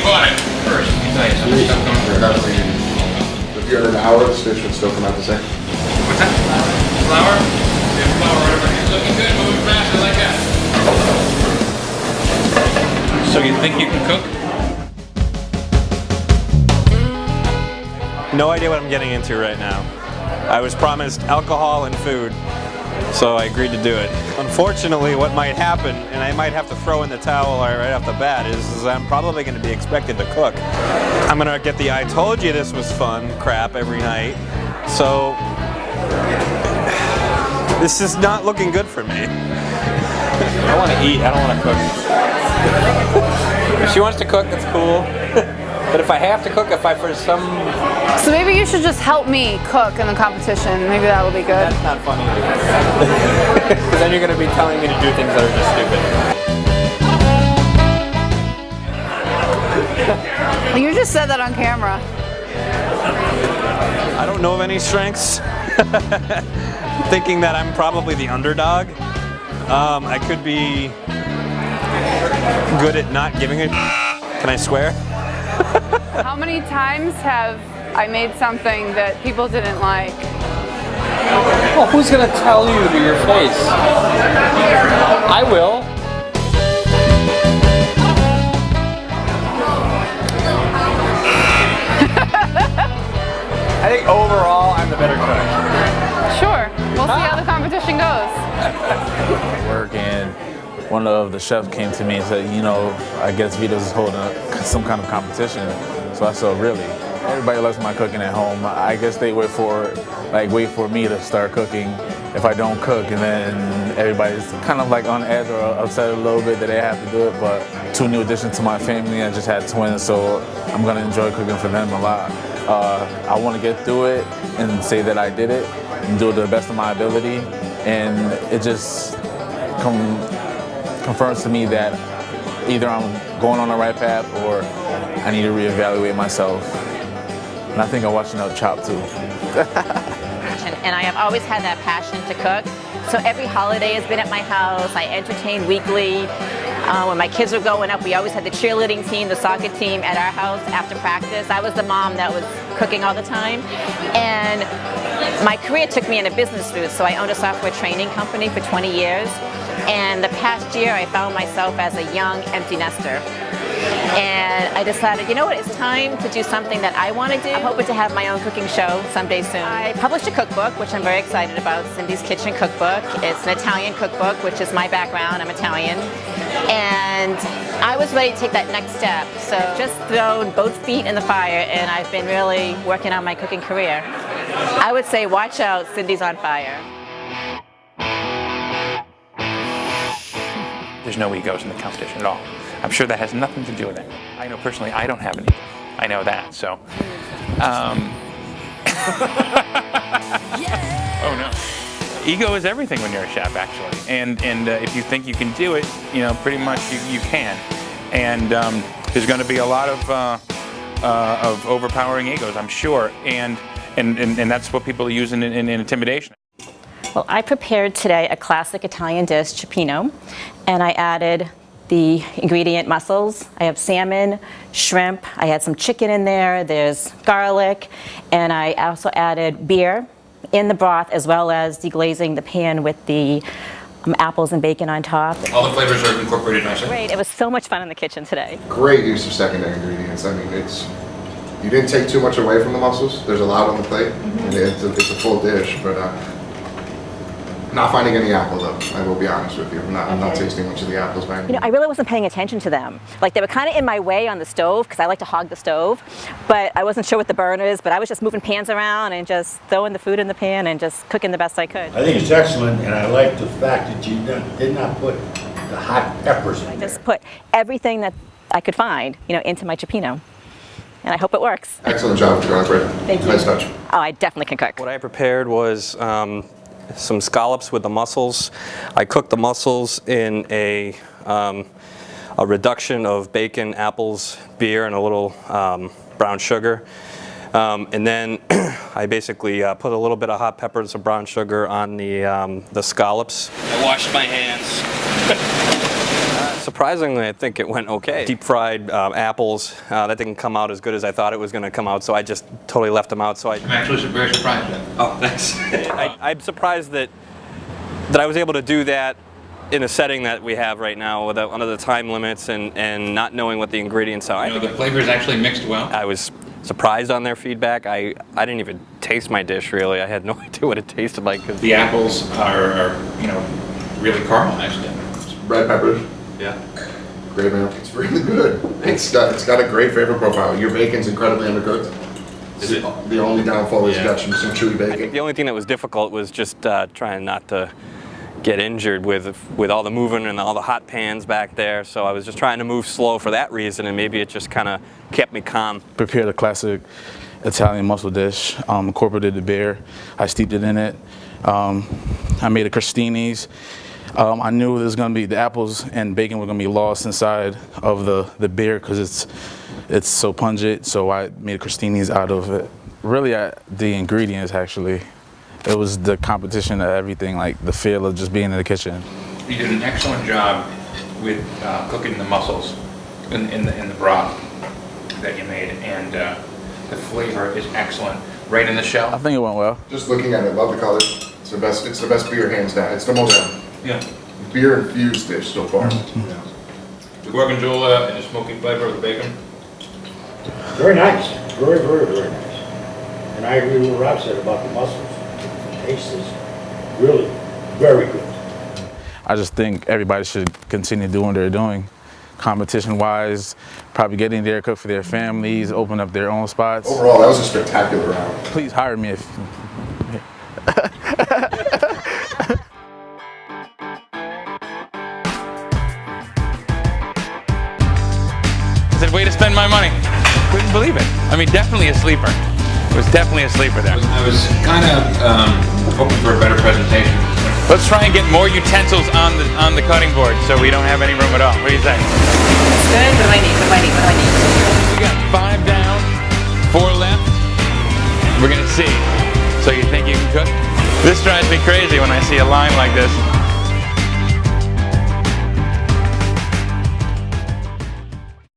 bought it first. Let me tell you, some stuff going through. If you're in an hour, the fish would still come out the same. What's that? Flour? Yeah, flour, whatever. It's looking good, moving fast, I like that. So you think you can cook? No idea what I'm getting into right now. I was promised alcohol and food, so I agreed to do it. Unfortunately, what might happen, and I might have to throw in the towel right off the bat, is I'm probably going to be expected to cook. I'm going to get the "I told you this was fun" crap every night, so this is not looking good for me. I want to eat, I don't want to cook. If she wants to cook, that's cool. But if I have to cook, if I for some... So maybe you should just help me cook in the competition. Maybe that'll be good. That's not funny either. Because then you're going to be telling me to do things that are just stupid. You just said that on camera. I don't know of any strengths. Thinking that I'm probably the underdog. I could be good at not giving a... Can I swear? How many times have I made something that people didn't like? Well, who's gonna tell you to your face? I will. I think overall I'm the better cook. Sure. We'll see how the competition goes. Work, and one of the chefs came to me and said, you know, I guess Vito's holding some kind of competition. So I said, really? Everybody loves my cooking at home. I guess they wait for me to start cooking if I don't cook, and then everybody's kind of like on edge or upset a little bit that they have to do it. But 2 new additions to my family. I just had twins, so I'm gonna enjoy cooking for them a lot. I want to get through it and say that I did it and do it to the best of my ability, and it just confirms to me that either I'm going on the right path or I need to reevaluate myself. And I think I'm watching out Chop too. And I have always had that passion to cook. So every holiday has been at my house. I entertain weekly. When my kids were growing up, we always had the cheerleading team, the soccer team at our house after practice. I was the mom that was cooking all the time. And my career took me in a business route, so I owned a software training company for 20 years. And the past year, I found myself as a young empty nester. And I decided, you know what, it's time to do something that I want to do. I'm hoping to have my own cooking show someday soon. I published a cookbook, which I'm very excited about, Cindy's Kitchen Cookbook. It's an Italian cookbook, which is my background. I'm Italian. And I was ready to take that next step. So just thrown both feet in the fire, and I've been really working on my cooking career. I would say, watch out, Cindy's on fire. There's no egos in the competition at all. I'm sure that has nothing to do with it. I know personally I don't have an ego. I know that, so. Oh no. Ego is everything when you're a chef, actually. And if you think you can do it, you know, pretty much you can. And there's going to be a lot of overpowering egos, I'm sure. And that's what people use in intimidation. Well, I prepared today a classic Italian dish, cioppino, and I added the ingredient mussels. I have salmon, shrimp, I had some chicken in there, there's garlic, and I also added beer in the broth, as well as deglazing the pan with the apples and bacon on top. All the flavors are incorporated nicely. Great, it was so much fun in the kitchen today. Great use of secondary ingredients. I mean, you didn't take too much away from the mussels. There's a lot on the plate. And it's a full dish, but not finding any apple though. I will be honest with you. I'm not tasting much of the apples by any You know, I really wasn't paying attention to them. Like, they were kind of in my way on the stove, because I like to hog the stove, but I wasn't sure what the burn is, but I was just moving pans around and just throwing the food in the pan and just cooking the best I could. I think it's excellent, and I like the fact that you did not put the hot peppers in I there. just put everything that I could find, you know, into my cioppino. And I hope it works. Excellent job with the garlic bread. Thank you. Nice touch. Oh, I definitely can cook. What I prepared was some scallops with the mussels. I cooked the mussels in a reduction of bacon, apples, beer, and a little brown sugar. And then I basically put a little bit of hot pepper and some brown sugar on the scallops. I washed my hands. Surprisingly, I think it went okay. Deep fried apples, that didn't come out as good as I thought it was going to come out, so I just totally left them out. So I'm actually very surprised then. Oh, thanks. I'm surprised that I was able to do that in a setting that we have right now, without under the time limits and not knowing what the ingredients are. You know, the flavors actually mixed well. I was surprised on their feedback. I didn't even taste my dish really. I had no idea what it tasted like. The apples are you know, really caramelized. Red peppers. Yeah. Great, man. It's really good. It's got a great flavor profile. Your bacon's incredibly undercooked. Is it? The only downfall is you Yeah. got some chewy bacon. The only thing that was difficult was just trying not to get injured with all the moving and all the hot pans back there. So I was just trying to move slow for that reason, and maybe it just kind of kept me calm. Prepared a classic Italian mussel dish, incorporated the beer. I steeped it in it. I made a crostinis. I knew there was going to be the apples and bacon were going to be lost inside of the beer because it's so pungent. So I made crostinis out of it. Really, the ingredients actually. It was the competition of everything, like the feel of just being in the kitchen. You did an excellent job with cooking the mussels in the broth that you made, and the flavor is excellent. Right in the I shell. think it went well. Just looking at it, love the color. It's the best beer hands down. It's the most Yeah. beer infused dish so far. The gorgonzola and the smoky flavor of the bacon. Very nice, very, very, very nice. And I agree with what Rob said about the mussels. The taste is really very good. I just think everybody should continue doing what they're doing. Competition-wise, probably getting there, cook for their families, open up their own spots. Overall, that was a spectacular round. Please hire me if... I said, way to spend my money. Couldn't believe it. I mean, definitely a sleeper. It was definitely a sleeper there. I was kind of hoping for a better presentation. Let's try and get more utensils on the cutting board so we don't have any room at all. What do you think? Good. What do I need? What do I need? What do I need? We got 5 down, 4 left. We're gonna see. So you think you can cook? This drives me crazy when I see a line like this.